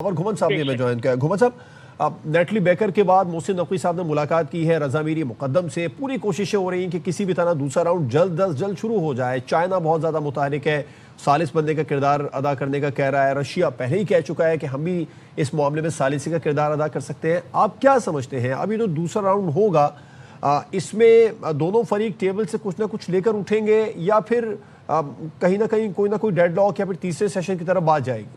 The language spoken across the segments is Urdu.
اور گھمن صاحب نے ہمیں جوائن کیا. گھمن صاحب، نیٹلی بیکر کے بعد محسن نقوی صاحب نے ملاقات کی ہے رضا میری مقدم سے. پوری کوششیں ہو رہی ہیں کہ کسی بھی طرح دوسرا راؤنڈ جلد شروع ہو جائے. چائنا بہت زیادہ متحرک ہے، ثالث بندے کا کردار ادا کرنے کا کہہ رہا ہے. رشیا پہلے ہی کہہ چکا ہے کہ ہم بھی اس معاملے میں ثالثی کا کردار ادا کر سکتے ہیں. آپ کیا سمجھتے ہیں ابھی جو دوسرا راؤنڈ ہوگا اس میں دونوں فریق ٹیبل سے کچھ نہ کچھ لے کر اٹھیں گے یا پھر کہیں نہ کہیں کوئی نہ کوئی ڈیڈ لاک یا پھر تیسرے سیشن کی طرف بات جائے گی؟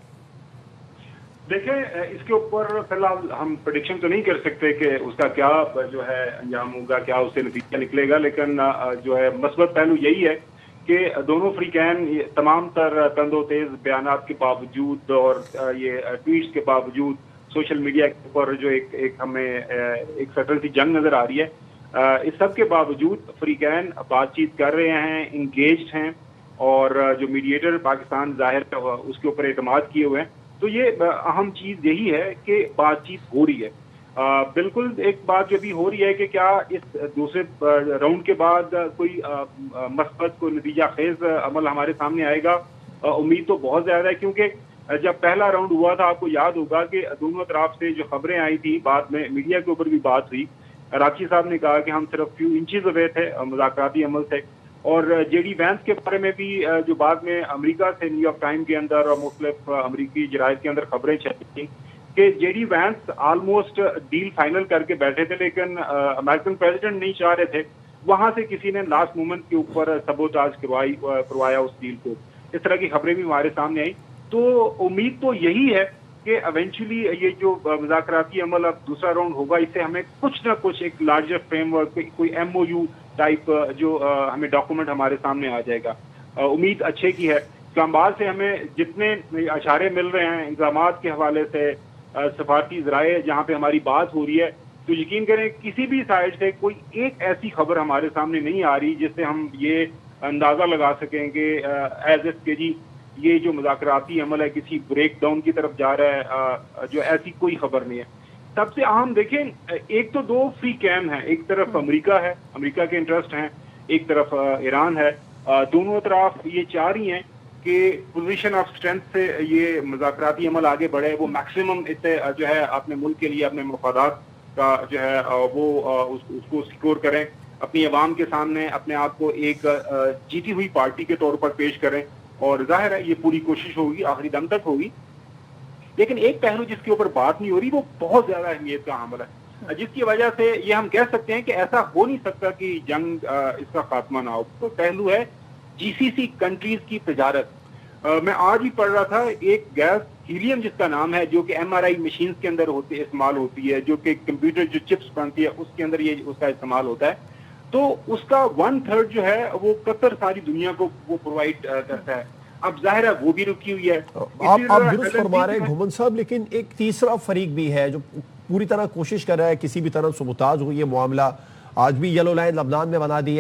دیکھیں، اس کے اوپر فی الحال ہم پریڈکشن تو نہیں کر سکتے کہ اس کا کیا جو ہے انجام ہوگا، کیا اس سے نتیجہ نکلے گا، لیکن جو ہے مثبت پہلو یہی ہے کہ دونوں فریقین تمام تر تند و تیز بیانات کے باوجود اور یہ ٹویٹس کے باوجود سوشل میڈیا کے اوپر جو ایک ہمیں ایک سٹل سی جنگ نظر آ رہی ہے، اس سب کے باوجود فریقین بات چیت کر رہے ہیں، انگیجڈ ہیں، اور جو میڈیٹر پاکستان ظاہر ہے اس کے اوپر اعتماد کیے ہوئے ہیں. تو یہ اہم چیز یہی ہے کہ بات چیت ہو رہی ہے. بالکل ایک بات جو بھی ہو رہی ہے کہ کیا اس دوسرے راؤنڈ کے بعد کوئی مثبت کوئی نتیجہ خیز عمل ہمارے سامنے آئے گا. امید تو بہت زیادہ ہے، کیونکہ جب پہلا راؤنڈ ہوا تھا آپ کو یاد ہوگا کہ دونوں طرف سے جو خبریں آئی تھی، بعد میں میڈیا کے اوپر بھی بات ہوئی. راکھی صاحب نے کہا کہ ہم صرف فیو انچز اوے تھے مذاکراتی عمل سے، اور جے ڈی وینس کے بارے میں بھی جو بعد میں امریکہ سے نیو یارک ٹائم کے اندر اور مختلف امریکی جرائد کے اندر خبریں چلی تھیں کہ J D Vance almost deal final کر کے بیٹھے تھے، لیکن امریکن پریزیڈنٹ نہیں چاہ رہے تھے. وہاں سے کسی نے لاسٹ مومنٹ کے اوپر سبوتاج کروایا اس ڈیل کو. اس طرح کی خبریں بھی ہمارے سامنے آئیں. تو امید تو یہی ہے کہ ایونچولی یہ جو مذاکراتی عمل اب دوسرا راؤنڈ ہوگا، اس سے ہمیں کچھ نہ کچھ ایک لارجر فریم ورک، کوئی ایم او یو ٹائپ جو ہمیں ڈاکومنٹ ہمارے سامنے آ جائے گا. امید اچھے کی ہے. اسلام آباد سے ہمیں جتنے اشارے مل رہے ہیں انتظامات کے حوالے سے، سفارتی ذرائع جہاں پہ ہماری بات ہو رہی ہے، تو یقین کریں کسی بھی سائڈ سے کوئی ایک ایسی خبر ہمارے سامنے نہیں آ رہی جس سے ہم یہ اندازہ لگا سکیں کہ ایز اف کہ جی یہ جو مذاکراتی عمل ہے کسی بریک ڈاؤن کی طرف جا رہا ہے. جو ایسی کوئی خبر نہیں ہے. سب سے اہم دیکھیں، ایک تو دو فری کیم ہیں، ایک طرف امریکہ ہے، امریکہ کے انٹرسٹ ہیں، ایک طرف ایران ہے. دونوں طرف یہ چاہ رہی ہیں کہ پوزیشن آف اسٹرینتھ سے یہ مذاکراتی عمل آگے بڑھے، وہ میکسیمم اس سے جو ہے اپنے ملک کے لیے اپنے مفادات کا جو ہے وہ اس کو سیکور کریں، اپنی عوام کے سامنے اپنے آپ کو ایک جیتی ہوئی پارٹی کے طور پر پیش کریں. اور ظاہر ہے یہ پوری کوشش ہوگی، آخری دم تک ہوگی. لیکن ایک پہلو جس کے اوپر بات نہیں ہو رہی وہ بہت زیادہ اہمیت کا حامل ہے، جس کی وجہ سے یہ ہم کہہ سکتے ہیں کہ ایسا ہو نہیں سکتا کہ جنگ اس کا خاتمہ نہ ہو. تو پہلو ہے جی سی سی کنٹریز کی تجارت. میں آج ہی پڑھ رہا تھا ایک گیس ہیلیم جس کا نام ہے، جو کہ ایم آر آئی مشینز کے اندر استعمال ہوتی ہے، جو کہ کمپیوٹر جو چپس بنتی ہے اس کے اندر یہ اس کا استعمال ہوتا ہے. تو اس کا 1/3 جو ہے وہ قطر ساری دنیا کو وہ پرووائڈ کرتا ہے. اب ظاہر ہے وہ بھی رکی ہوئی ہے. آپ درست فرما رہے ہیں گھمن صاحب، لیکن ایک تیسرا فریق بھی ہے جو پوری طرح کوشش کر رہا ہے کسی بھی طرح سبوتاژ ہو یہ معاملہ. آج بھی یلو لائن لبنان میں بنا دی ہے.